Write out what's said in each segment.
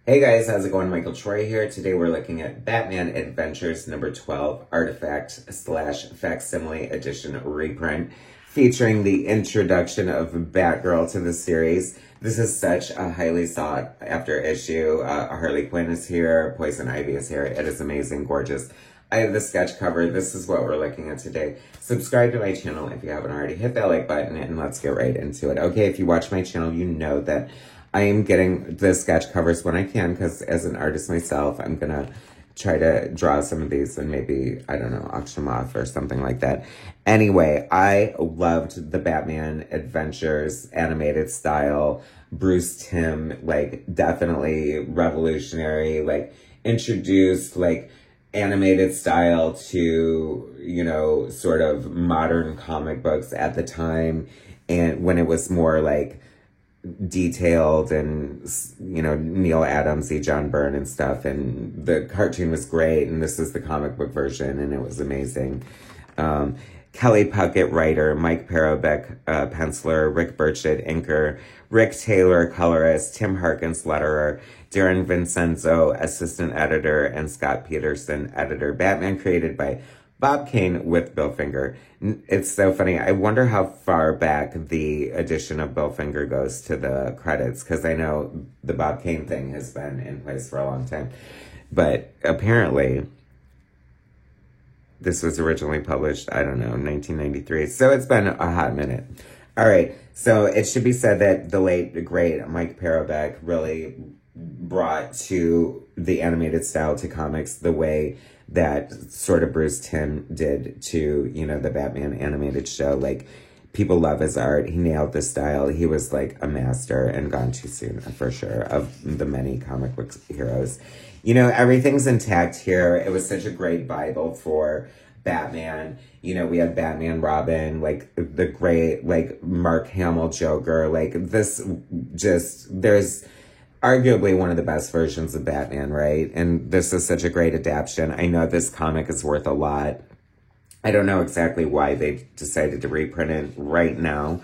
Hey guys, how's it going? Michael Troy here. Today we're looking at Batman Adventures number 12, Artifact slash Facsimile Edition reprint, featuring the introduction of Batgirl to the series. This is such a highly sought after issue. Harley Quinn is here, Poison Ivy is here. It is amazing, gorgeous. I have the sketch cover. This is what we're looking at today. Subscribe to my channel if you haven't already. Hit that like button and let's get right into it. Okay, if you watch my channel, you know that I am getting the sketch covers when I can, because as an artist myself, I'm going to try to draw some of these and maybe, I don't know, auction them off or something like that. Anyway, I loved the Batman Adventures animated style. Bruce Timm, like, definitely revolutionary, like, introduced, like, animated style to, you know, sort of modern comic books at the time. And when it was more, like, detailed and, you know, Neil Adams-y, John Byrne and stuff, and the cartoon was great, and this is the comic book version, and it was amazing. Kelly Puckett, writer, Mike Parobeck, penciler, Rick Burchett, inker, Rick Taylor, colorist, Tim Harkins, letterer, Darren Vincenzo, assistant editor, and Scott Peterson, editor. Batman created by Bob Kane with Bill Finger. It's so funny. I wonder how far back the addition of Bill Finger goes to the credits, because I know the Bob Kane thing has been in place for a long time. But apparently, this was originally published, I don't know, 1993. So it's been a hot minute. All right. So it should be said that the late, great Mike Parobeck really brought to the animated style to comics the way that sort of Bruce Timm did to, you know, the Batman animated show. Like, people love his art. He nailed the style. He was like a master, and gone too soon for sure, of the many comic book heroes. You know, everything's intact here. It was such a great Bible for Batman. You know, we had Batman Robin, like the great, like Mark Hamill Joker, like this just, there's arguably one of the best versions of Batman, right? And this is such a great adaptation. I know this comic is worth a lot. I don't know exactly why they decided to reprint it right now,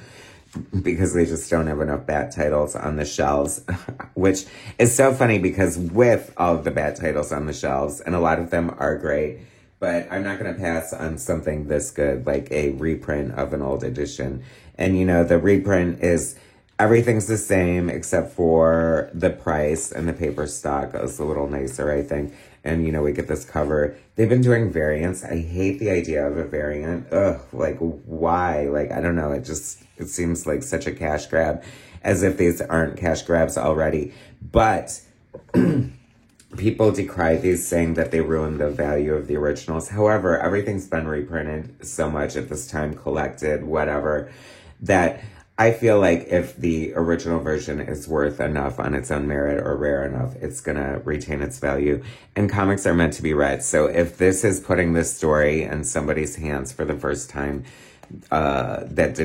because they just don't have enough Bat titles on the shelves, which is so funny, because with all of the Bat titles on the shelves, and a lot of them are great, but I'm not going to pass on something this good, like a reprint of an old edition. And, you know, the reprint is, everything's the same except for the price, and the paper stock is a little nicer, I think. And, you know, we get this cover. They've been doing variants. I hate the idea of a variant. Ugh, like, why? Like, I don't know. It seems like such a cash grab, as if these aren't cash grabs already. But people decry these, saying that they ruin the value of the originals. However, everything's been reprinted so much at this time, collected, whatever, that I feel like if the original version is worth enough on its own merit, or rare enough, it's going to retain its value. And comics are meant to be read. So if this is putting this story in somebody's hands for the first time, that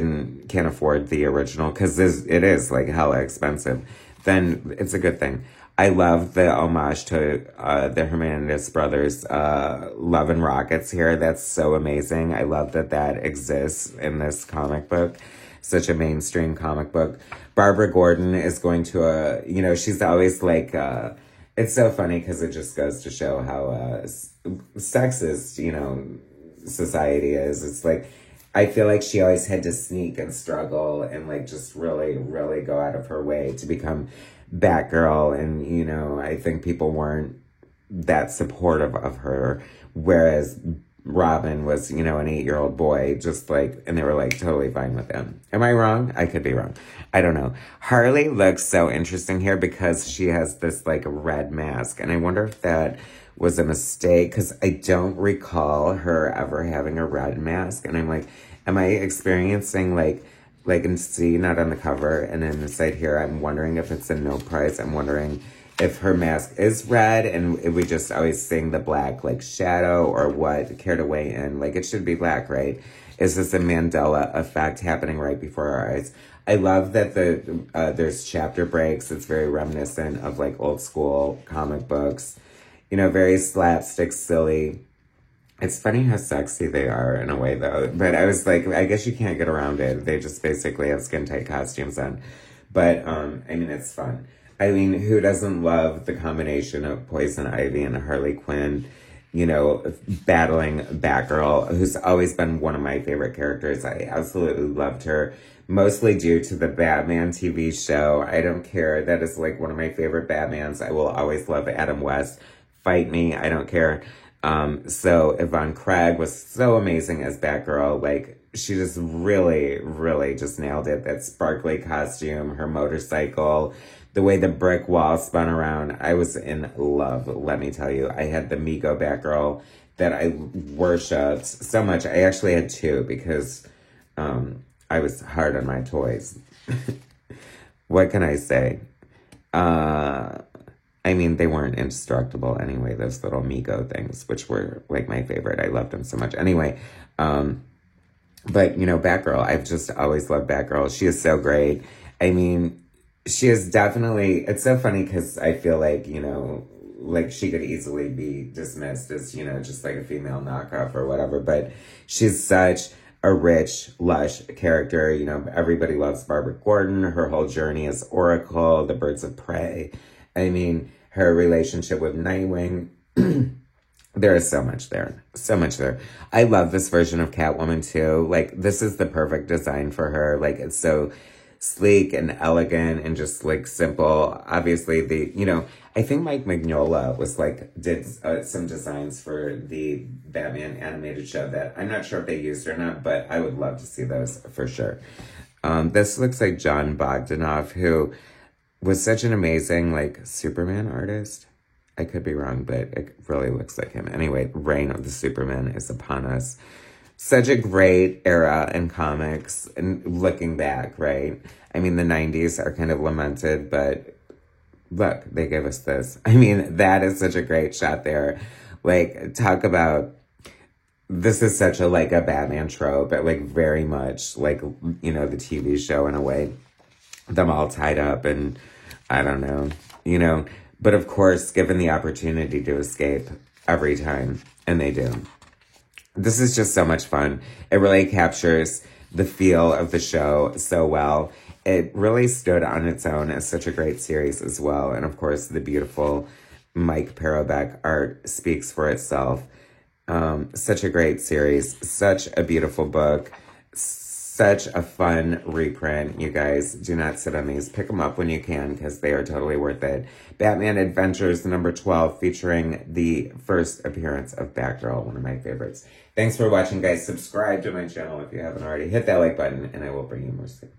can't afford the original, because it is like hella expensive, then it's a good thing. I love the homage to the Hernandez brothers, Love and Rockets here. That's so amazing. I love that exists in this comic book. Such a mainstream comic book. Barbara Gordon is going to you know, she's always like, it's so funny, because it just goes to show how sexist, you know, society is. It's like, I feel like she always had to sneak and struggle and like just really, really go out of her way to become Batgirl. And, you know, I think people weren't that supportive of her, whereas Robin was, you know, an 8-year-old boy, just like, and they were like totally fine with him. Am I wrong? I could be wrong. I don't know. Harley looks so interesting here, because she has this like red mask, and I wonder if that was a mistake, because I don't recall her ever having a red mask. And I'm like, am I experiencing like and see, not on the cover, and then inside here, I'm wondering if it's a no price. I'm wondering if her mask is red, and if we just always seeing the black like shadow, or what. Care to weigh in? Like, it should be black, right? Is this a Mandela effect happening right before our eyes? I love that there's chapter breaks. It's very reminiscent of like old school comic books, you know, very slapstick, silly. It's funny how sexy they are in a way, though. But I was like, I guess you can't get around it. They just basically have skin tight costumes on. But I mean, it's fun. I mean, who doesn't love the combination of Poison Ivy and Harley Quinn, you know, battling Batgirl, who's always been one of my favorite characters. I absolutely loved her, mostly due to the Batman TV show. I don't care. That is like one of my favorite Batmans. I will always love Adam West. Fight me. I don't care. So Yvonne Craig was so amazing as Batgirl. Like, she just really, really just nailed it. That sparkly costume, her motorcycle, the way the brick wall spun around. I was in love, let me tell you. I had the Mego Batgirl that I worshipped so much. I actually had two because I was hard on my toys. What can I say? I mean, they weren't indestructible anyway, those little Mego things, which were like my favorite. I loved them so much. Anyway, but, you know, Batgirl, I've just always loved Batgirl. She is so great. I mean, she is definitely, it's so funny because I feel like, you know, like she could easily be dismissed as, you know, just like a female knockoff or whatever. But she's such a rich, lush character. You know, everybody loves Barbara Gordon. Her whole journey as Oracle, the Birds of Prey. I mean, her relationship with Nightwing. There is so much there. So much there. I love this version of Catwoman too. Like, this is the perfect design for her. Like, it's so sleek and elegant and just like simple. Obviously, you know, I think Mike Mignola was like, did some designs for the Batman animated show that I'm not sure if they used or not, but I would love to see those for sure. This looks like John Bogdanoff, who was such an amazing like Superman artist. I could be wrong, but it really looks like him. Anyway, Reign of the Superman is upon us. Such a great era in comics, and looking back, right? I mean, the 90s are kind of lamented, but look, they gave us this. I mean, that is such a great shot there. Like, talk about, this is such a, like, a Batman trope, but, like, very much, like, you know, the TV show in a way. Them all tied up, and I don't know, you know. But, of course, given the opportunity to escape every time, and they do. This is just so much fun. It really captures the feel of the show so well. It really stood on its own as such a great series as well. And of course, the beautiful Mike Parobeck art speaks for itself. Such a great series. Such a beautiful book. Such a fun reprint. You guys, do not sit on these. Pick them up when you can because they are totally worth it. Batman Adventures number 12 featuring the first appearance of Batgirl, one of my favorites. Thanks for watching, guys. Subscribe to my channel if you haven't already. Hit that like button and I will bring you more soon.